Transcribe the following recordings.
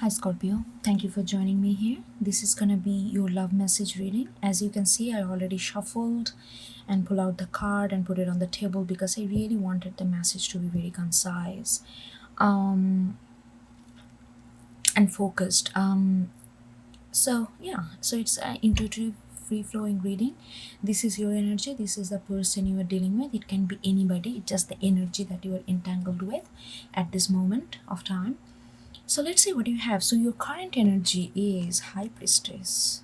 Hi Scorpio, thank you for joining me here. This is gonna be your love message reading. As you can see, I already shuffled and pull out the card and put it on the table because I really wanted the message to be very concise um, and focused. So it's an intuitive, free-flowing reading. This is your energy. This is the person you are dealing with. It can be anybody. It's just the energy that you are entangled with at this moment of time. So let's see what you have. So your current energy is High Priestess.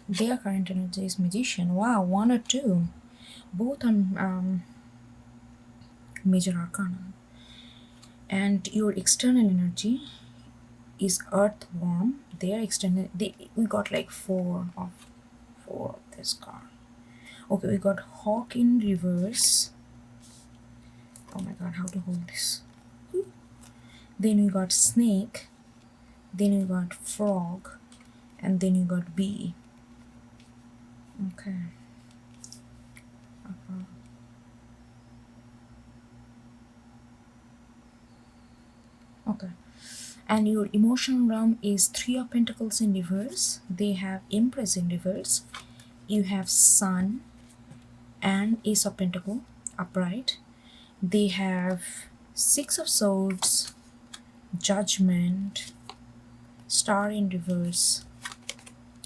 Their current energy is Magician. Wow, one or two. Both on Major Arcana. And your external energy is Earthworm. Their external, we got like four of this card. Okay, we got Hawk in reverse. Oh my god, how to hold this? Then we got Snake. Then we got Frog. And then you got Bee. Okay. Okay. And your emotional realm is Three of Pentacles in reverse. They have Empress in reverse. You have Sun and Ace of Pentacle upright. They have Six of Swords, Judgment, Star in reverse,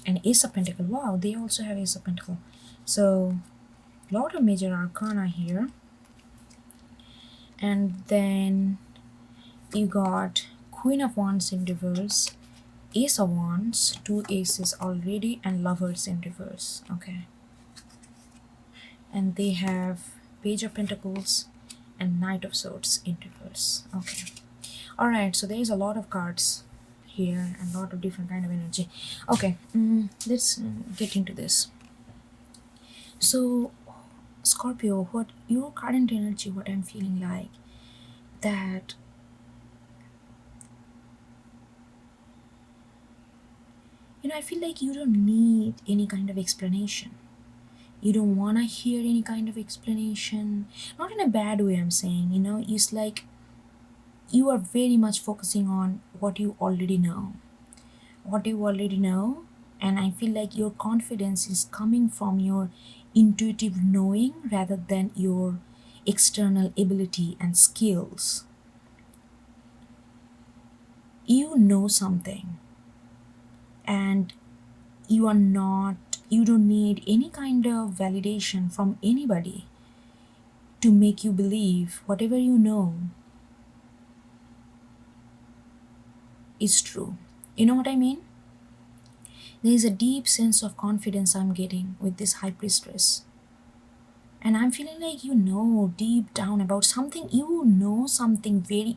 and Ace of Pentacle. Wow, they also have Ace of Pentacle. So lot of major arcana here. And then you got Queen of Wands in reverse, Ace of Wands, two aces already, and Lovers in reverse. Okay. And they have Page of Pentacles and Knight of Swords in reverse. Okay. Alright, so there's a lot of cards here and a lot of different kind of energy. Okay, let's get into this. So Scorpio, what your current energy, what I'm feeling like, that I feel like you don't need any kind of explanation. You don't want to hear any kind of explanation. Not in a bad way, I'm saying, it's like you are very much focusing on what you already know. And I feel like your confidence is coming from your intuitive knowing rather than your external ability and skills. You know something, and you don't need any kind of validation from anybody to make you believe whatever you know is true. You know what I mean? There is a deep sense of confidence I'm getting with this High Priestess. And I'm feeling like deep down about something. Something very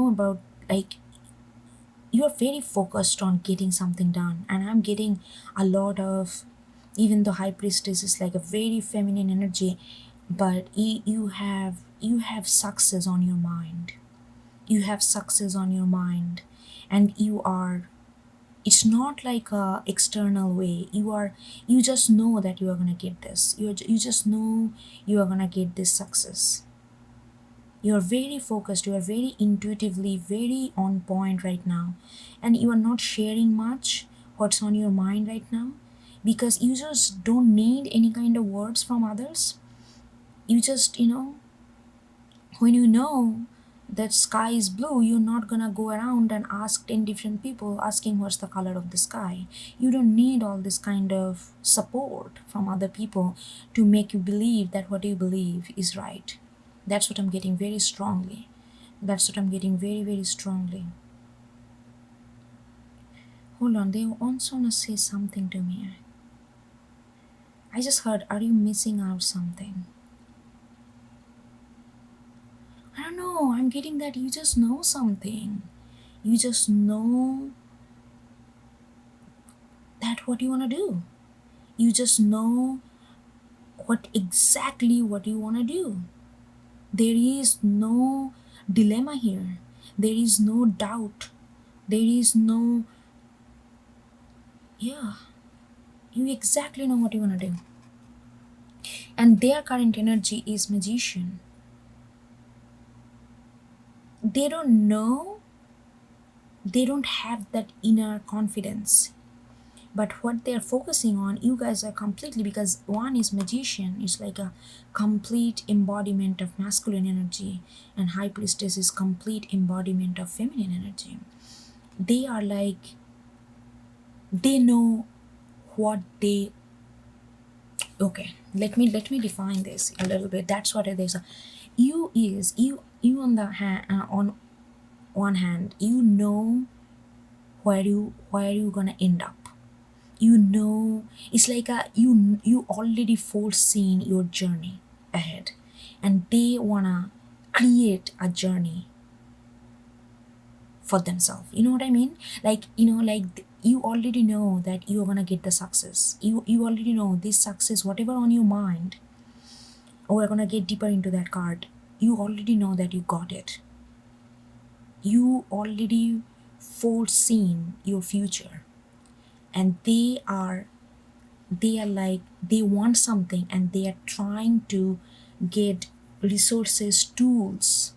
about, like, you are very focused on getting something done. And I'm getting a lot of, even though High Priestess is like a very feminine energy, but you have success on your mind. You have success on your mind, and it's not like a external way. You just know that you are gonna get this. You just know you are gonna get this success. You are very focused. You are very intuitively very on point right now, and you are not sharing much what's on your mind right now because you just don't need any kind of words from others. You just when you know that sky is blue, you're not gonna go around and ask 10 different people asking what's the color of the sky. You don't need all this kind of support from other people to make you believe that what you believe is right. That's what I'm getting very strongly. That's what I'm getting very, very strongly. Hold on, they also wanna say something to me. I just heard, are you missing out something? I don't know, I'm getting that you just know something. You just know that what you want to do. You just know what you want to do. There is no dilemma here. There is no doubt. There is no, yeah, you exactly know what you want to do. And their current energy is Magician. they don't know, they don't have that inner confidence. But what they're focusing on, you guys are completely, because one is magician, is like a complete embodiment of masculine energy, and high priestess is complete embodiment of feminine energy. They are like, they know what they, okay, let me define this a little bit. That's what it is. You is you on the on one hand, you know where you gonna end up. You know, it's like a, you already foreseen your journey ahead, and they wanna create a journey for themselves. You know what I mean? Like, you already know that you're gonna get the success. You already know this success, whatever on your mind. Or we're gonna get deeper into that card. You already know that you got it. You already foreseen your future, and they are like, they want something, and they are trying to get resources, tools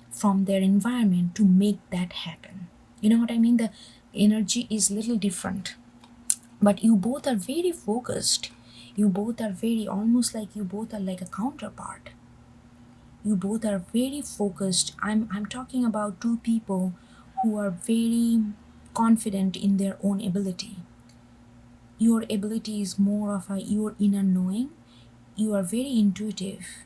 from their environment to make that happen. You know what I mean? The energy is little different, but you both are very focused. You both are very, almost like you both are like a counterpart. You both are very focused. I'm talking about two people who are very confident in their own ability. Your ability is more of a, your inner knowing. You are very intuitive.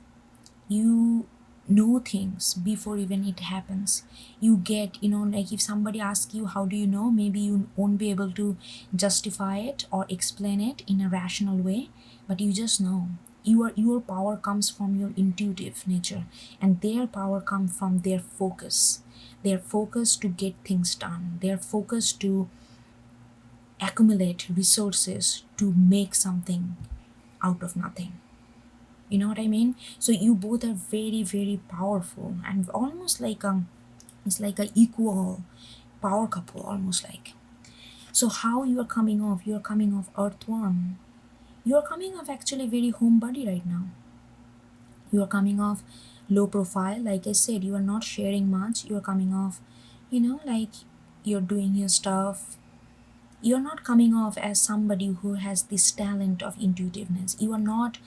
You know things before even it happens. You get, like if somebody asks you how do you know, maybe you won't be able to justify it or explain it in a rational way, but you just know. Your power comes from your intuitive nature, and their power comes from their focus. Their focus to get things done, their focus to accumulate resources to make something out of nothing. You know what I mean? So you both are very, very powerful, and almost like it's like a equal power couple, almost like. So how you are coming off? You are coming off earthworm. You are coming off actually very homebody right now. You are coming off low profile. Like I said, you are not sharing much. You are coming off, like you're doing your stuff. You're not coming off as somebody who has this talent of intuitiveness. You are not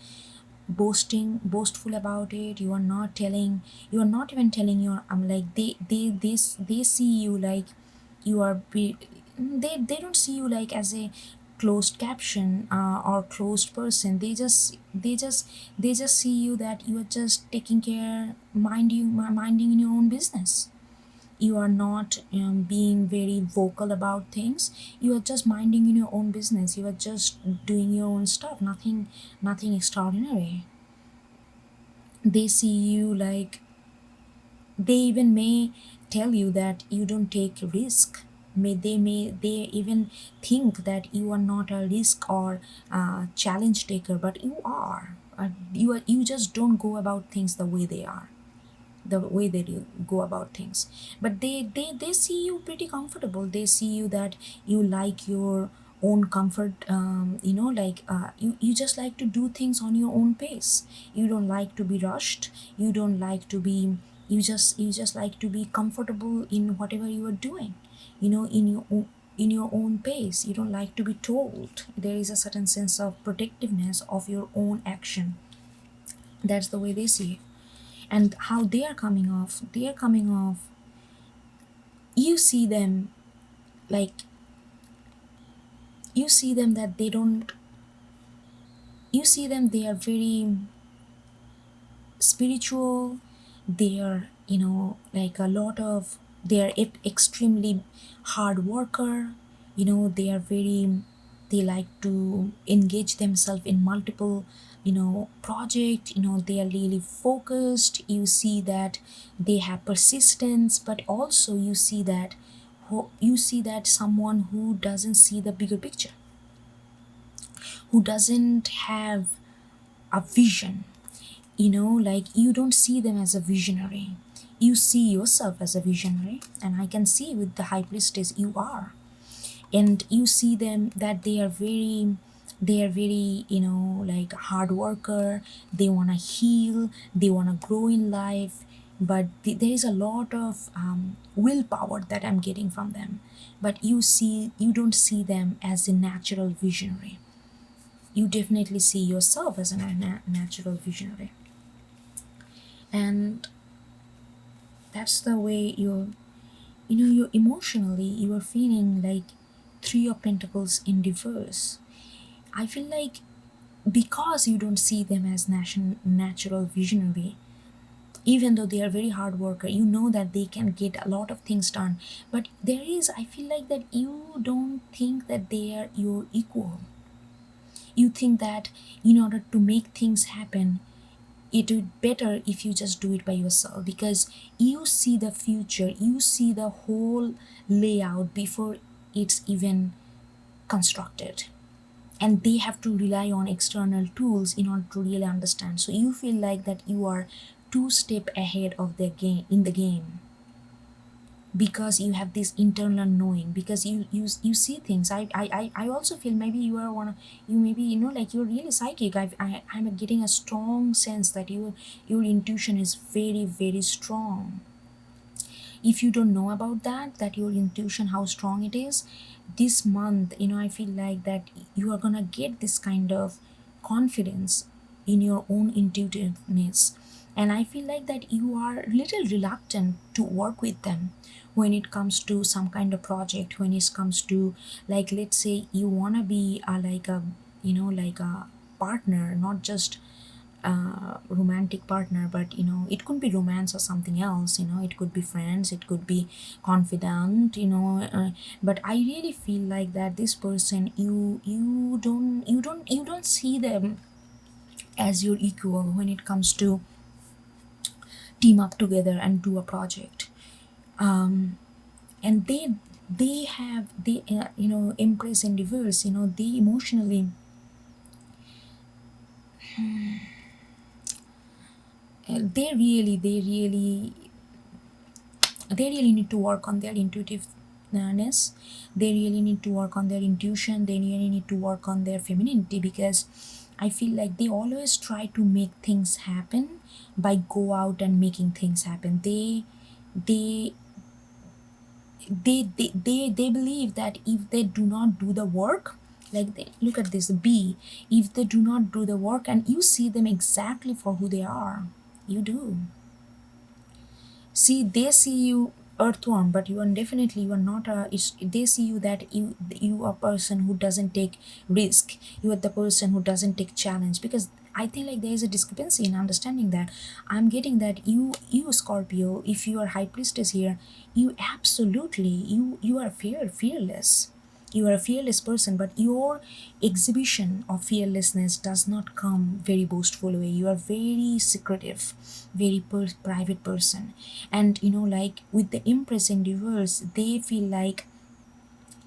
boastful about it. You are not telling, you are not even telling your, like they see you like you are they don't see you like as a closed caption or closed person. They just see you that you are just taking care, minding in your own business. You are not being very vocal about things. You are just minding in your own business. You are just doing your own stuff. Nothing extraordinary. They see you like, they even may tell you that you don't take risk. They even think that you are not a risk or challenge taker, but you are. You just don't go about things the way they are, the way that you go about things. But they see you pretty comfortable. They see you that you like your own comfort. You just like to do things on your own pace. You don't like to be rushed. You don't like to be, you just like to be comfortable in whatever you are doing, in your own pace. You don't like to be told. There is a certain sense of protectiveness of your own action. That's the way they see it. And how they are coming off, you see them like, you see them that they don't, you see them, they are very spiritual. They are, like a lot of, they are extremely hard worker. They are very, they like to engage themselves in multiple, project. They are really focused. You see that they have persistence, but also you see that someone who doesn't see the bigger picture, who doesn't have a vision. Like you don't see them as a visionary. You see yourself as a visionary, and I can see with the high priestess you are. And you see them that they are very, like hard worker. They want to heal, they want to grow in life. but there is a lot of willpower that I'm getting from them. But you don't see them as a natural visionary. You definitely see yourself as a natural visionary, and that's the way you emotionally you are feeling like three of pentacles in reverse. I feel like because you don't see them as natural visionary, even though they are very hard worker, you know that they can get a lot of things done, but there is, I feel like that you don't think that they are your equal. You think that in order to make things happen, it would better if you just do it by yourself, because you see the future, you see the whole layout before it's even constructed, and they have to rely on external tools in order to really understand. So you feel like that you are two step ahead of the game in the game, because you have this internal knowing, because you see things. I also feel maybe you are one of, you maybe like you're really psychic. I'm getting a strong sense that your intuition is very very strong. If you don't know about that your intuition, how strong it is, this month, I feel like that you are gonna get this kind of confidence in your own intuitiveness. And I feel like that you are a little reluctant to work with them when it comes to some kind of project, when it comes to, like, let's say you want to be like a like a partner, not just romantic partner, but it could be romance or something else. It could be friends, it could be confidant, but I really feel like that this person, you don't see them as your equal when it comes to team up together and do a project. And they have they Empress and Reverse, they emotionally, they really need to work on their intuitiveness. They really need to work on their intuition. They really need to work on their femininity, because I feel like they always try to make things happen by go out and making things happen. They they believe that if they do not do the work, like look at this B, if they do not do the work, and you see them exactly for who they are, you do see, they see you earthworm, but you are not they see you that you are a person who doesn't take risk. You are the person who doesn't take challenge, because I think like there is a discrepancy in understanding that. I'm getting that you Scorpio, if you are high priestess here, you absolutely, you are fearless. You are a fearless person, but your exhibition of fearlessness does not come very boastful way. You are very secretive, very private person. And like with the Empress in reverse, they feel like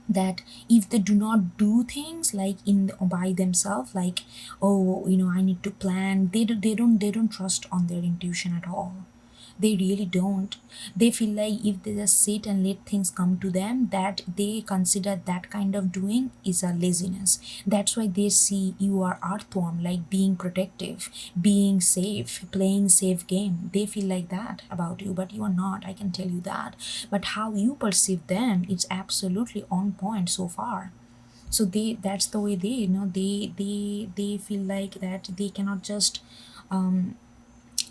that if they do not do things like in by themselves, like, oh, I need to plan, they don't trust on their intuition at all. They really don't. They feel like if they just sit and let things come to them, that they consider that kind of doing is a laziness. That's why they see you are earthworm, like being protective, being safe, playing safe game. They feel like that about you, but you are not, I can tell you that. But how you perceive them, it's absolutely on point so far. So that's the way they feel like that they cannot just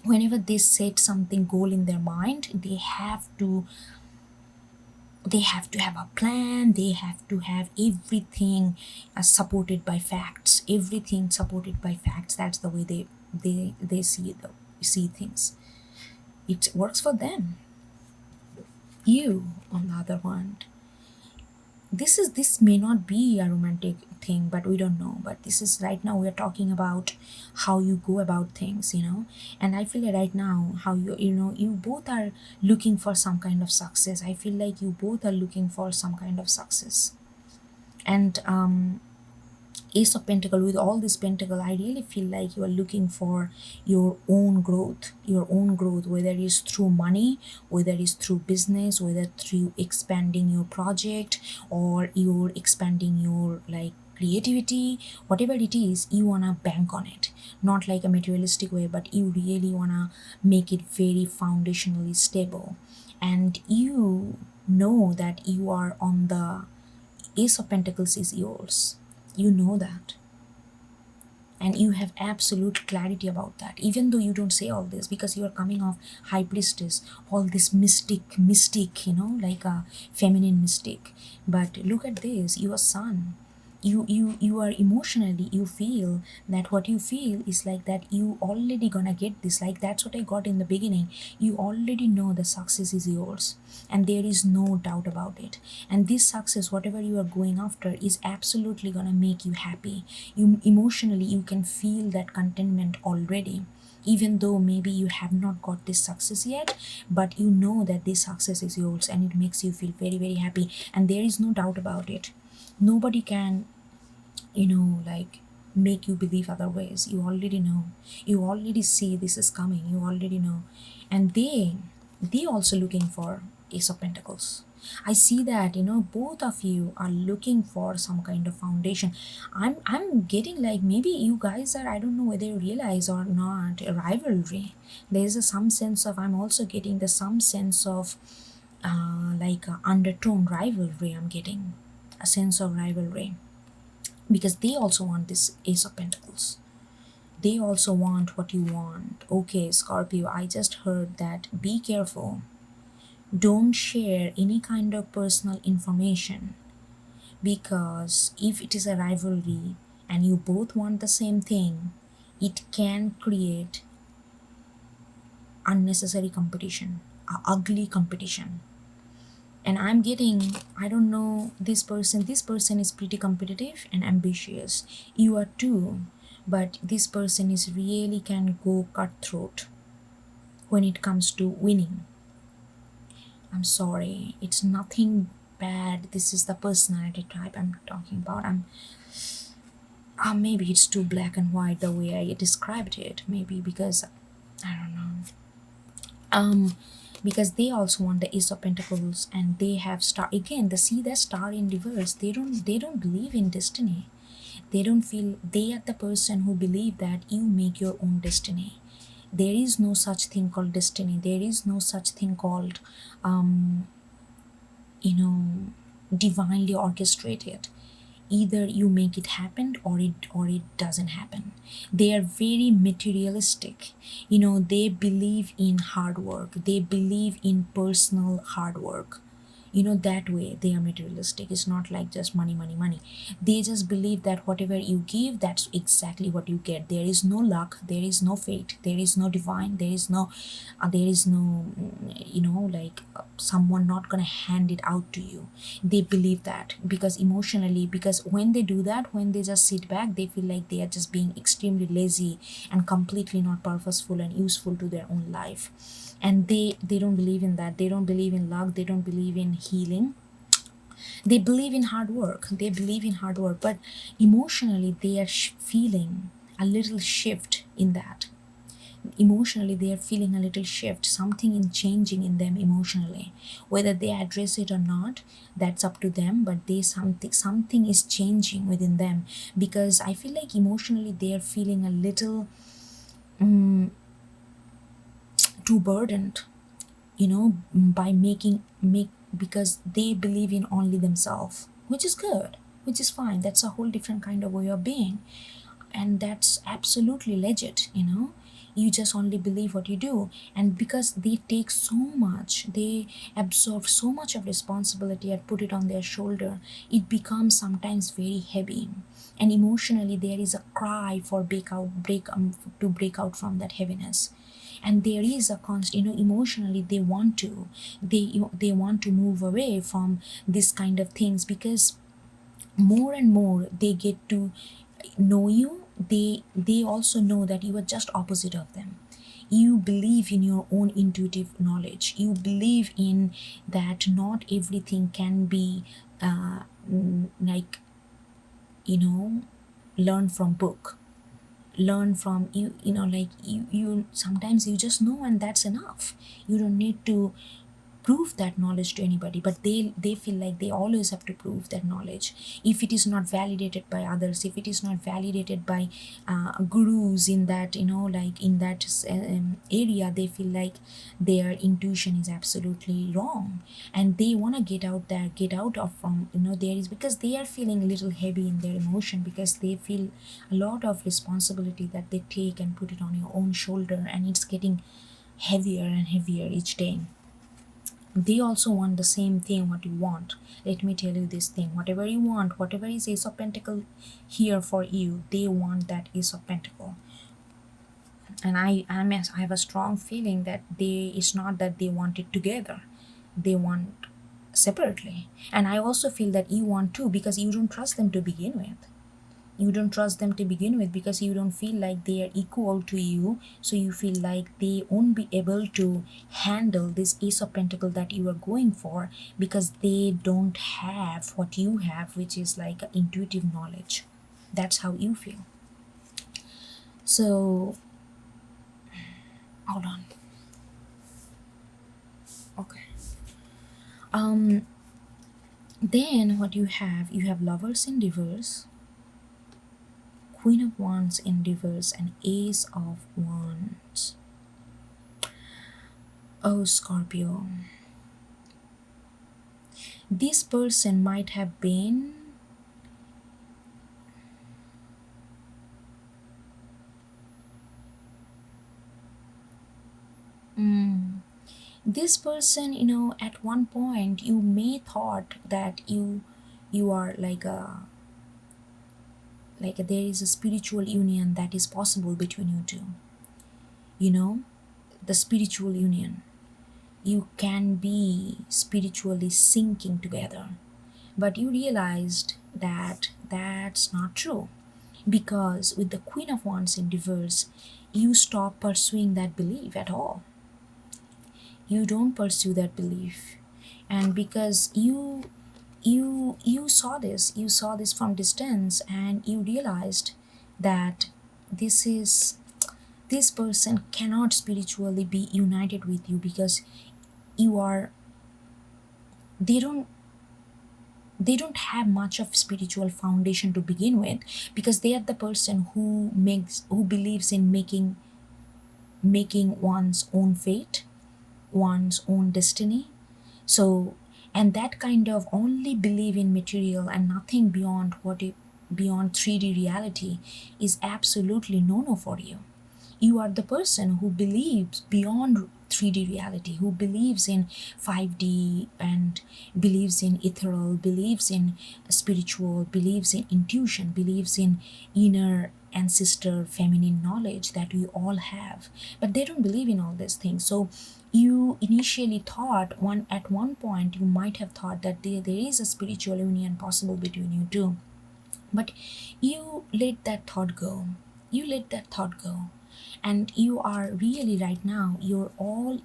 whenever they set something goal in their mind, they have to have a plan. They have to have everything supported by facts, everything supported by facts. That's the way they see things. It works for them. You, on the other hand, this may not be a romantic thing, but we don't know. But this is, right now we're talking about how you go about things, and I feel like right now how you both are looking for some kind of success. I feel like you both are looking for some kind of success. And Ace of Pentacle, with all this pentacle, I really feel like you are looking for your own growth, whether it's through money, whether it's through business, whether through expanding your project, or you're expanding your, like, creativity, whatever it is, you wanna bank on it, not like a materialistic way, but you really wanna make it very foundationally stable. And you know that you are on the Ace of Pentacles is yours. You know that, and you have absolute clarity about that, even though you don't say all this, because you are coming off High Priestess, all this mystic, like a feminine mystic. But look at this, your Sun, you are emotionally, you feel that what you feel is like that you already gonna get this, like that's what I got in the beginning. You already know the success is yours, and there is no doubt about it. And this success, whatever you are going after, is absolutely gonna make you happy. You emotionally, you can feel that contentment already, even though maybe you have not got this success yet, but you know that this success is yours, and it makes you feel very, very happy, and there is no doubt about it. Nobody can, like, make you believe otherwise. You already know, you already see this is coming, you already know. And they also looking for Ace of Pentacles. I see that, both of you are looking for some kind of foundation. I'm getting like, maybe you guys are, I don't know whether you realize or not, a rivalry. There's some sense of, I'm also getting the some sense of like a undertone rivalry. I'm getting a sense of rivalry, because they also want this Ace of Pentacles. They also want what you want. Okay, Scorpio, I just heard that be careful. Don't share any kind of personal information, because if it is a rivalry and you both want the same thing, it can create unnecessary competition, a ugly competition. And I'm getting, I don't know, this person is pretty competitive and ambitious. You are too, but this person is really can go cutthroat when it comes to winning. I'm sorry, it's nothing bad. This is the personality type I'm talking about. Maybe it's too black and white the way I described it, maybe because I don't know. Because they also want the Ace of Pentacles, and they have star again, the see the star in reverse. They don't believe in destiny. They don't feel, they are the person who believe that you make your own destiny. There is no such thing called destiny. There is no such thing called you know divinely orchestrated. Either you make it happen, or it doesn't happen. They are very materialistic. They believe in hard work, they believe in personal hard work. That way they are materialistic. It's not like just money, money, money. They just believe that whatever you give, that's exactly what you get. There is no luck, there is no fate, there is no divine, there is no like someone not gonna hand it out to you. They believe that, because emotionally, because when they do that, when they just sit back, they feel like they are just being extremely lazy and completely not purposeful and useful to their own life. And they don't believe in that. They don't believe in luck, they don't believe in healing. They believe in hard work, but emotionally they are feeling a little shift in that. Emotionally they are feeling a little shift, something in changing in them emotionally. Whether they address it or not, that's up to them, but they something is changing within them, because I feel like emotionally they are feeling a little too burdened, by make because they believe in only themselves, which is good, which is fine. That's a whole different kind of way of being, and that's absolutely legit. You just only believe what you do, and because they take so much, they absorb so much of responsibility and put it on their shoulder, it becomes sometimes very heavy. And emotionally there is a cry for to break out from that heaviness. And there is a constant, emotionally they want to, they want to move away from this kind of things, because more and more they get to know you, they also know that you are just opposite of them. You believe in your own intuitive knowledge, you believe in that not everything can be like learn from book, learn from like you sometimes you just know, and that's enough. You don't need to prove that knowledge to anybody, but they feel like they always have to prove that knowledge. If it is not validated by others, if it is not validated by gurus in that, like in that area, they feel like their intuition is absolutely wrong, and they want to get out of from, there is, because they are feeling a little heavy in their emotion, because they feel a lot of responsibility that they take and put it on your own shoulder, and it's getting heavier and heavier each day. They also want the same thing what you want. Let me tell you this thing: whatever you want, whatever is Ace of Pentacle here for you, they want that Ace of Pentacle. And I have a strong feeling that it's not that they want it together, they want separately. And I also feel that you want too, because you don't trust them to begin with. You don't trust them to begin with because you don't feel like they are equal to you, so you feel like they won't be able to handle this Ace of Pentacle that you are going for, because they don't have what you have, which is like intuitive knowledge. That's how you feel. So hold on. Okay. Then what you have Lovers in reverse, Queen of Wands in reverse, and Ace of Wands. Oh, Scorpio, this person might have been this person, at one point you may thought that you are like there is a spiritual union that is possible between you two. The spiritual union, you can be spiritually sinking together, but you realized that that's not true, because with the Queen of Wands in reverse, you stop pursuing that belief at all. You don't pursue that belief, and because you saw this from distance, and you realized that this person cannot spiritually be united with you, because you are they don't have much of spiritual foundation to begin with, because they are the person who believes in making one's own fate, one's own destiny. So, and that kind of only believe in material and nothing beyond beyond 3D reality is absolutely no for you. You are the person who believes beyond 3D reality, who believes in 5D, and believes in ethereal, believes in spiritual, believes in intuition, believes in inner ancestor feminine knowledge that we all have. But they don't believe in all these things. So you initially thought, at one point you might have thought that there is a spiritual union possible between you two, but you let that thought go. And you are really, right now, you're all,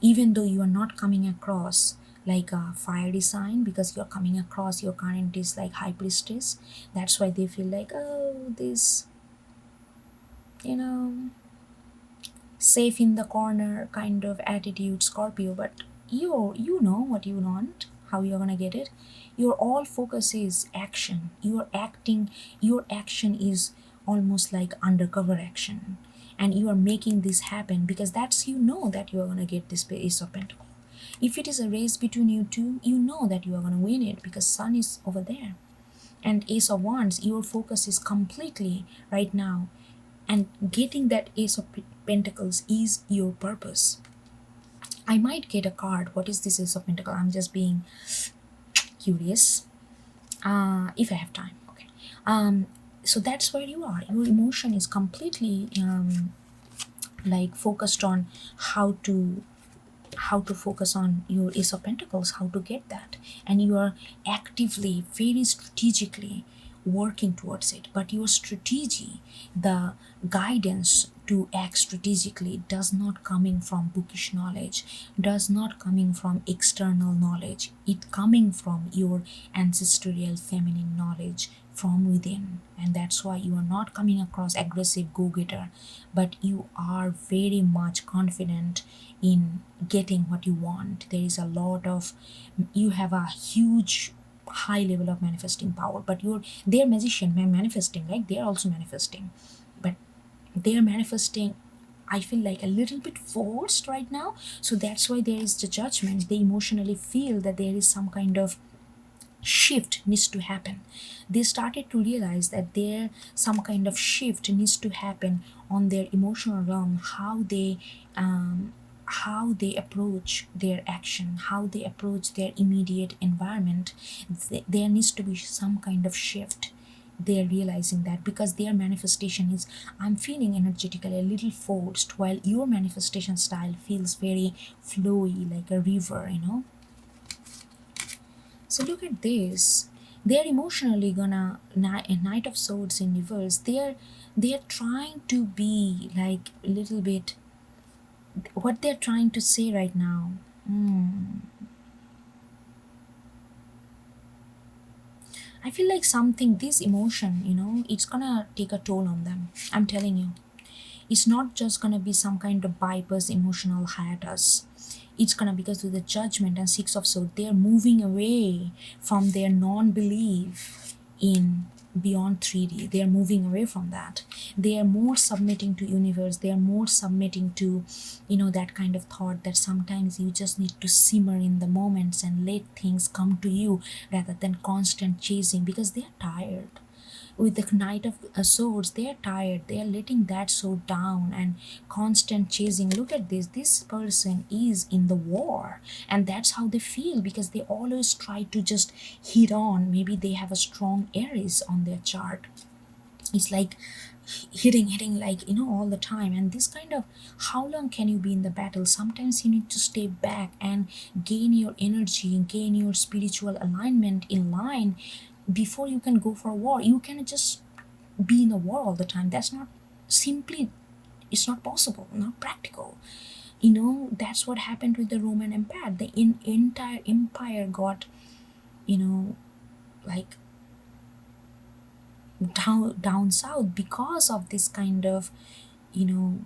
even though you are not coming across like a fiery sign, because you're coming across, your current is like High Priestess. That's why they feel like, oh, this, safe in the corner kind of attitude, Scorpio. But you know what you want, how you're gonna get it. Your all focus is action. You're acting. Your action is almost like undercover action, and you are making this happen because that's, that you are gonna get this Ace of Pentacles. If it is a race between you two, you know that you are gonna win it, because Sun is over there. And Ace of Wands, your focus is completely right now, and getting that Ace of Pentacles is your purpose. I might get a card. What is this Ace of Pentacles? I'm just being curious. If I have time. Okay. So that's where you are. Your emotion is completely like focused on how to focus on your Ace of Pentacles, how to get that, and you are actively, very strategically working towards it. But your strategy, the guidance to act strategically, does not coming from bookish knowledge, does not coming from external knowledge. It coming from your ancestral feminine knowledge, from within, and that's why you are not coming across aggressive go-getter, but you are very much confident in getting what you want. There is a lot of, you have a huge high level of manifesting power, but they're magician, manifesting, like they're also manifesting, but they're manifesting, I feel like a little bit forced right now. So that's why there is the judgment. They emotionally feel that there is some kind of shift needs to happen. They started to realize that there some kind of shift needs to happen on their emotional realm, how they approach their action, how they approach their immediate environment. There needs to be some kind of shift. They're realizing that because their manifestation is, I'm feeling energetically a little forced, while your manifestation style feels very flowy like a river, So look at this. They're emotionally gonna a Knight of Swords in reverse. They're trying to be like a little bit what they're trying to say right now. I feel like something, this emotion, it's gonna take a toll on them. I'm telling you. It's not just gonna be some kind of bypass emotional hiatus. It's gonna, because of the Judgment and Six of Swords, they're moving away from their non-belief in beyond 3D. They're moving away from that. They are more submitting to universe. They are more submitting to, that kind of thought that sometimes you just need to simmer in the moments and let things come to you rather than constant chasing, because they're tired. With the Knight of Swords, they are tired. They are letting that sword down and constant chasing. Look at this person is in the war, and that's how they feel, because they always try to just hit on. Maybe they have a strong Aries on their chart. It's like hitting like, all the time. And this kind of, how long can you be in the battle? Sometimes you need to stay back and gain your energy and gain your spiritual alignment in line before you can go for war. You can just be in a war all the time. That's not simply, it's not possible, not practical. That's what happened with the Roman Empire. The entire empire got, like down south because of this kind of, you know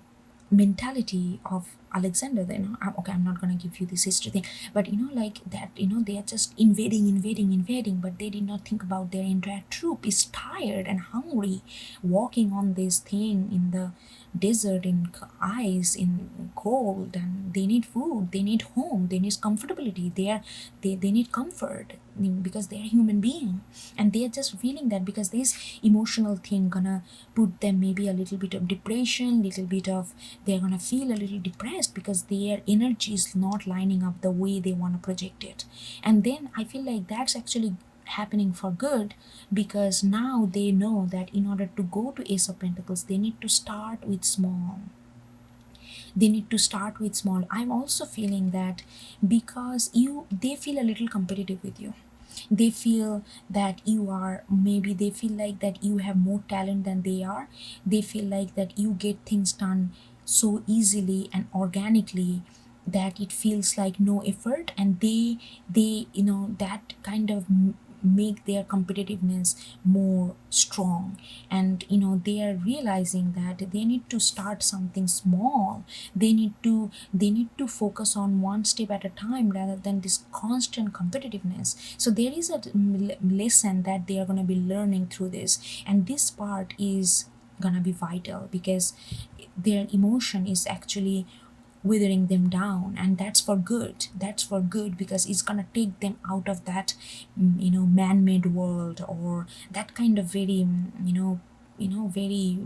mentality of Alexander. Okay, I'm not gonna give you this history thing, but like that, they are just invading, but they did not think about their entire troop is tired and hungry, walking on this thing in the desert, in ice, in cold, and they need food, they need home, they need comfortability, they need comfort, because they are human being. And they are just feeling that, because this emotional thing gonna put them maybe a little bit of depression, little bit of, they're gonna feel a little depressed because their energy is not lining up the way they want to project it. And then I feel like that's actually happening for good, because now they know that in order to go to Ace of Pentacles, they need to start with small. I'm also feeling that, because they feel a little competitive with you. They feel that you are, maybe they feel like that you have more talent than they are. They feel like that you get things done so easily and organically that it feels like no effort, and they that kind of make their competitiveness more strong. And they are realizing that they need to start something small. They need to focus on one step at a time rather than this constant competitiveness. So there is a lesson that they are going to be learning through this, and this part is gonna be vital, because their emotion is actually withering them down, and that's for good because it's gonna take them out of that man-made world, or that kind of very very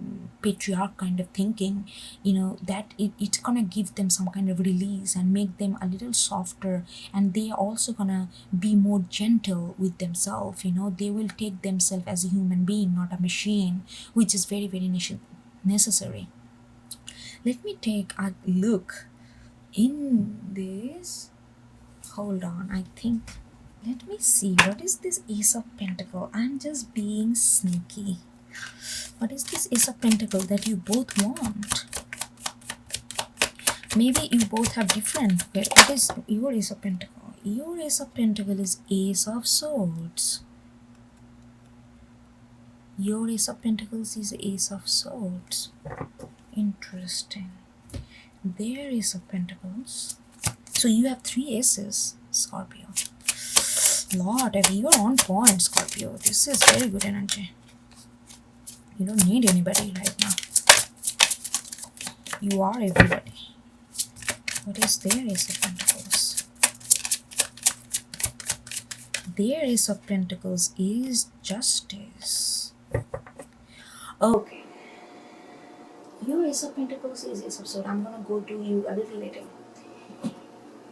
patriarch kind of thinking. That it's gonna give them some kind of release and make them a little softer, and they are also gonna be more gentle with themselves. They will take themselves as a human being, not a machine, which is very very necessary. Let me take a look in this. Hold on, I think. Let me see. What is this Ace of Pentacle? I'm just being sneaky. What is this Ace of Pentacle that you both want? Maybe you both have different. What is your Ace of Pentacle? Your Ace of Pentacle is Ace of Swords. Your Ace of Pentacles is Ace of Swords. Interesting. Their Ace of Pentacles. So you have 3 aces, Scorpio. Lord, you're on point, Scorpio. This is very good energy. You don't need anybody right now. You are everybody. What is their Ace of Pentacles? Their Ace of Pentacles is Justice. Okay. Your Ace of Pentacles is Ace of Swords. I'm gonna go to you a little later.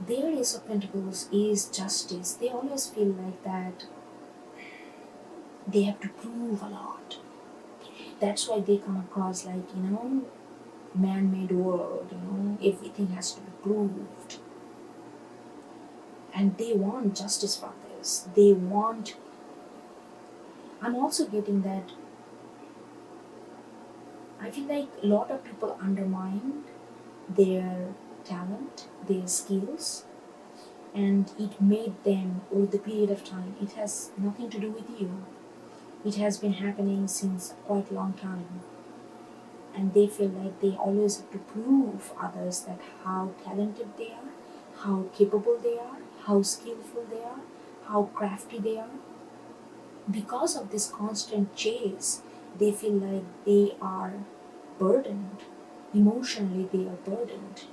Their Ace of Pentacles is Justice. They always feel like that they have to prove a lot. That's why they come across like, man-made world, everything has to be proved. And they want justice for this. I'm also getting that I feel like a lot of people undermine their talent, their skills, and it made them over the period of time. It has nothing to do with you. It has been happening since quite a long time. And they feel like they always have to prove others that how talented they are, how capable they are, how skillful they are, how crafty they are. Because of this constant chase, they feel like they are burdened. Emotionally, they are burdened.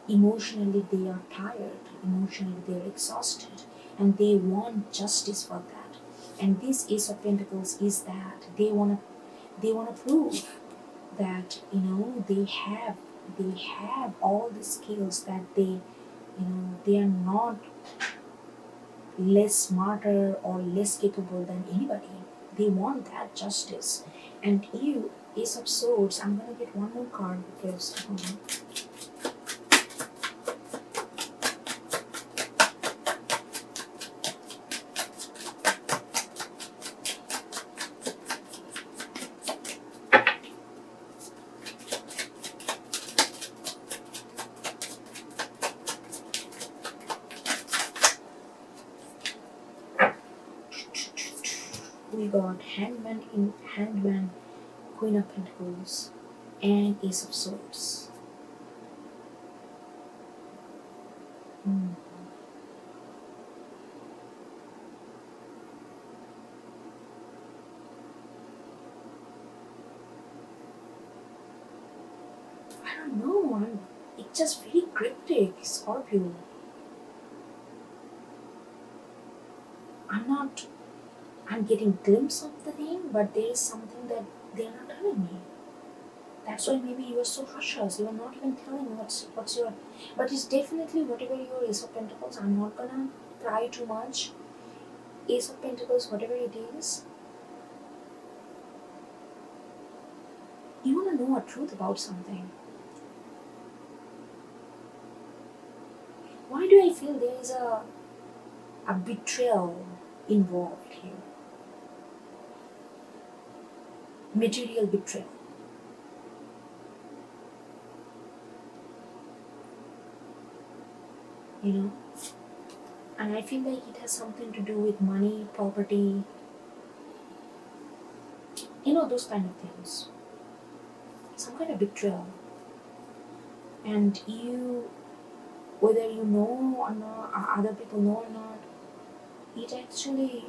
Emotionally, they are tired. Emotionally, they are exhausted. And they want justice for that. And this Ace of Pentacles is that they wanna prove that they have all the skills, that they are not less smarter or less capable than anybody. They want that justice. And you, Ace of Swords, I'm gonna get one more card because we got Handman, Queen of Pentacles, and Ace of Swords. I don't know, it's just very cryptic, Scorpio. I'm getting a glimpse of the thing, but there is something that they're not telling me. That's why maybe you are so hush-hush. You are not even telling what's your. But it's definitely whatever your Ace of Pentacles. I'm not gonna pry too much. Ace of Pentacles, whatever it is. You wanna know a truth about something. Why do I feel there is a betrayal involved here? Material betrayal. And I feel like it has something to do with money, property, those kind of things. Some kind of betrayal. And you, whether you know or not, or other people know or not, it actually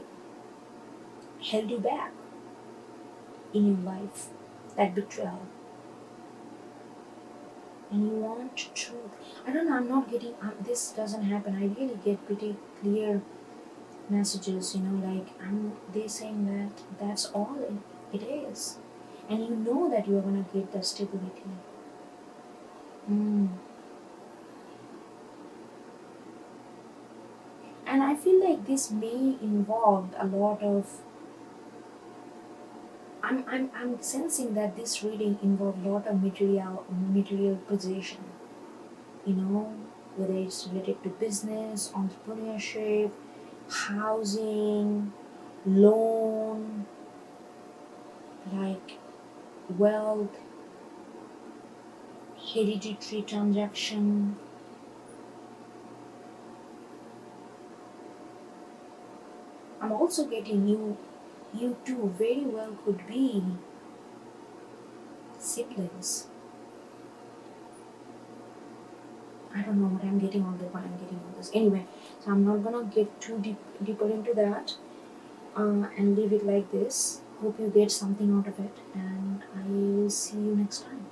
held you back in your life, that betrayal. And you want truth. I don't know, I'm not getting, this doesn't happen. I really get pretty clear messages, they're saying that that's all it is. And you know that you're going to get the stability. And I feel like this may involve a lot of, I'm sensing that this reading involves a lot of material possession, whether it's related to business, entrepreneurship, housing, loan, like wealth, hereditary transaction. I'm also getting you you two very well could be siblings. I don't know what I'm getting all the why I'm getting all this. Anyway, so I'm not gonna get too deeper into that, and leave it like this. Hope you get something out of it, and I will see you next time.